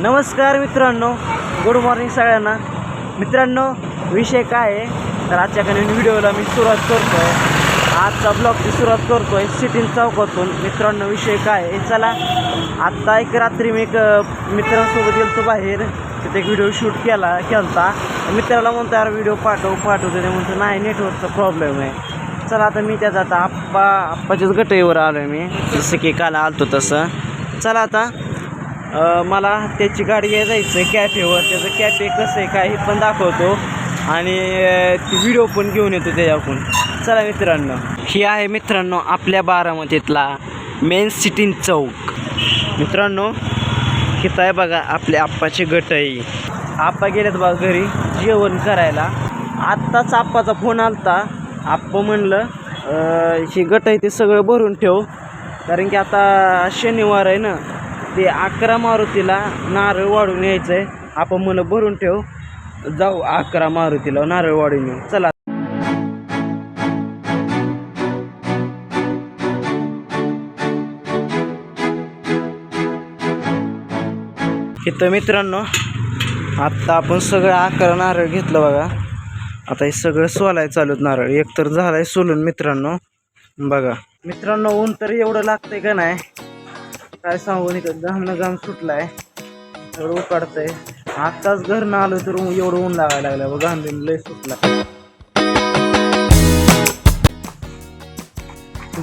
नमस्कार मित्रांनो, good morning सगळ्यांना. मित्रांनो, विषय काय आहे तर आजच्या काही व्हिडिओला मी सुरुवात करतो आहे. आजचा ब्लॉगची सुरुवात करतो आहे सिटीन चौकातून. मित्रांनो, विषय काय आहे, चला. आत्ता एक रात्री मी एक मित्रांसोबत गेलो बाहेर, तिथे एक व्हिडिओ शूट केला. मित्राला म्हणतो यार व्हिडिओ पाठवतो ते म्हणतो नाही, नेटवर्कचा प्रॉब्लेम आहे. चला आता मी त्याचा आता आप्पाच्याच गटईवर आलो आहे मी, जसं की काल आलतो तसं. चला आता मला त्याची गाडी घ्यायला जायचं आहे कॅफेवर. त्याचं कॅफे कसं आहे काय हे पण दाखवतो आणि ती व्हिडिओ पण घेऊन येतो त्याच्याकडून. चला मित्रांनो, ही आहे मित्रांनो आपल्या बारामतीतला मेन सिटीन चौक. मित्रांनो, हिथं आहे बघा आपल्या आप्पाची गटई. आप्पा गेलेत बघा घरी जेवण करायला. आत्ताच आप्पाचा फोन आलता. आप्पा म्हणलं ही गटई ते सगळं भरून ठेव, कारण की आता शनिवार आहे ना, ते 11 मारुतीला नारळ वाढून यायचं आहे. आपण म्हणलं भरून ठेव, जाऊ 11 मारुतीला नारळ वाढून येऊ. चला. इथं मित्रांनो आत्ता आपण सगळं 11 नारळ घेतलं बघा. आता हे सगळं सोलाय चालूत नारळ. एक तर झालाय सोलून मित्रांनो. बघा मित्रांनो, ऊन तर एवढं लागतंय का नाही काय सांगू. इथं घाम सुटलाय, एवढं उकाडतंय. आत्ताच घरनं आलो तर एवढं ऊन लागायला लागलं. घाम लय सुटला.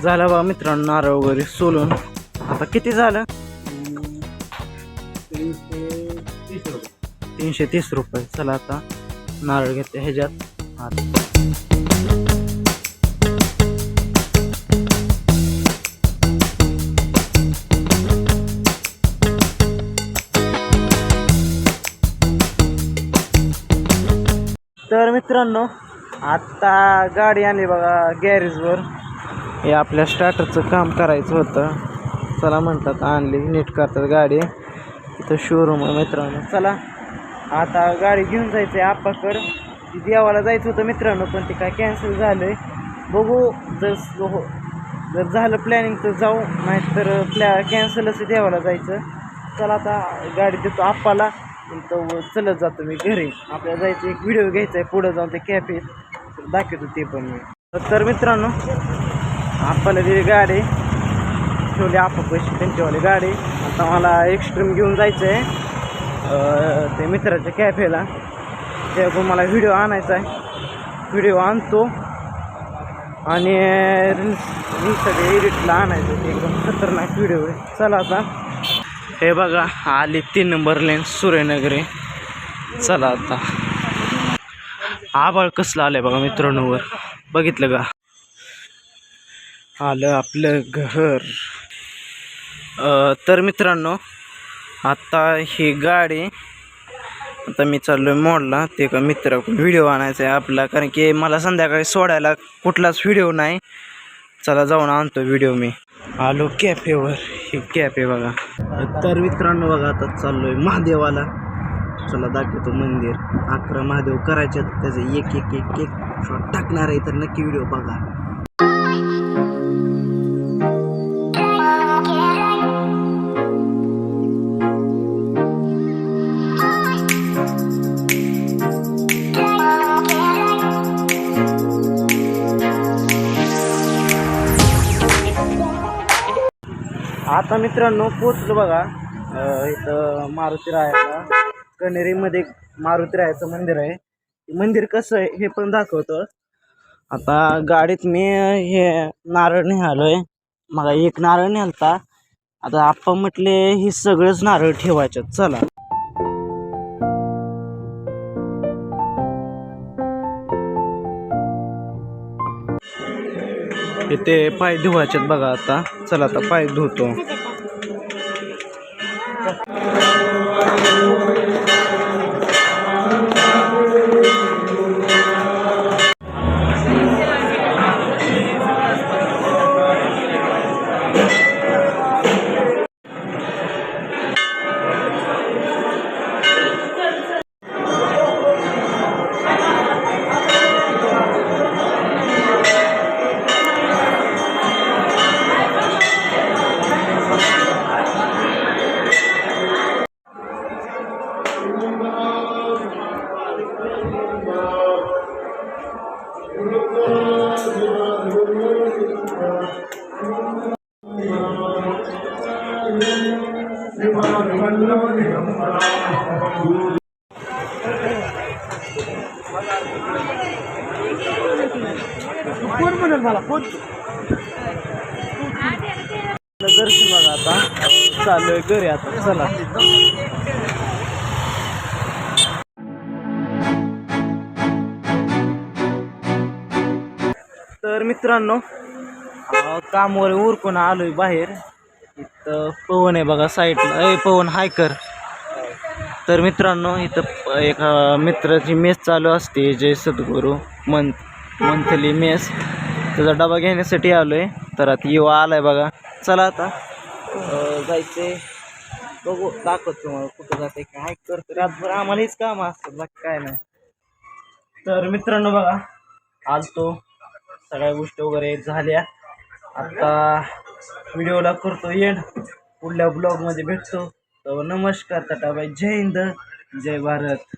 झालं बा मित्रांनो नारळ वगैरे सोलून. आता किती झालं? 330 रुपये. चला आता नारळ घेते ह्याच्यात. तर मित्रांनो, आत्ता गाडी आणली बघा गॅरेजवर. हे आपल्या स्टार्टरचं काम करायचं होतं. चला म्हणतात आणली, नीट करतात गाडी. इथं शोरूम आहे मित्रांनो. चला आता गाडी घेऊन जायचं आहे आप्पाकडं. देवाला जायचं होतं मित्रांनो, पण ते काय कॅन्सल झालं आहे. बघू, जर झालं प्लॅनिंग तर जाऊ, नाहीतर कॅन्सलच देवाला जायचं. चला आता गाडी देतो आप्पाला, तर चलत जातो मी घरी. आपल्याला जायचं एक व्हिडिओ घ्यायचा आहे पुढं जाऊन ते कॅफेत, दाखवतो ते पण मी. तर मित्रांनो, आप्पाला दिली गाडी, ठेवली आप्पा पैसे त्यांच्यावाली गाडी. आता मला एक्स्ट्रीम घेऊन जायचं आहे ते मित्राच्या कॅफेला. त्याकडून मला व्हिडिओ आणायचा आहे. व्हिडिओ आणतो आणि रील्ससाठी एडिटला आणायचं. ते एकदम खतरनाक व्हिडिओ आहे. चला आता हे बघा आली 3 नंबर लेन सूर्यनगरी. चला आता आभाळ कसलं आलंय बघा मित्रांनो वर, बघितलं का? आलं आपलं घर. तर मित्रांनो, आता ही गाडी आता मी चाललोय मोडला. ते का मित्राकडून व्हिडिओ आणायचा आहे आपला, कारण की मला संध्याकाळी सोडायला कुठलाच व्हिडिओ नाही. चला जाऊन आणतो व्हिडिओ मी. आलो कॅफेवर. ही कॅफे बघा. तर मित्रांनो बघा, आता चाललोय महादेवाला. चला दाखवतो मंदिर. 11 महादेव करायचे, त्याचे एक एक एक एक शॉट टाकणार आहे, तर नक्की व्हिडिओ बघा. आता मित्रांनो पोचलो बघा. इथं मारुती रायाला कण्हेरीमध्ये मारुती रायाचं मंदिर आहे. मंदिर कसं आहे हे पण दाखवतो. आता गाडीत मी हे नारळ निघालोय. मग एक नारळ नेलता. आता आप्पा म्हटले हे सगळंच नारळ ठेवायचं. चला इथे पाय धुवायचेत बघा. आता चला आता पाय धुतो. कोण म्हणेल मला कोण दर्शन बघा आता चालू आहे घरी आता चला. तर मित्रांनो कामवर उरकून आलोय बाहेर. इथं पवन आहे बघा साईडला. पवन हायकर. तर मित्रांनो इथं एक मित्राची मेस चालू असते जय सद्गुरू मंथली मेस. त्याचा डबा घेण्यासाठी आलोय. तर आता युवा आलाय बघा. चला आता जायचे बघू दाखवत तुम्हाला कुठं जाते काय करतो. रातभर आम्हाला हेच काम असतं बाकी काय नाही. तर मित्रांनो बघा आलतो सगळ्या गोष्टी वगैरे झाल्या. आता व्हिडिओला करतो एंड. पुढल्या ब्लॉगमध्ये भेटतो. तर नमस्कार टाटा बाय. जय हिंद जय भारत.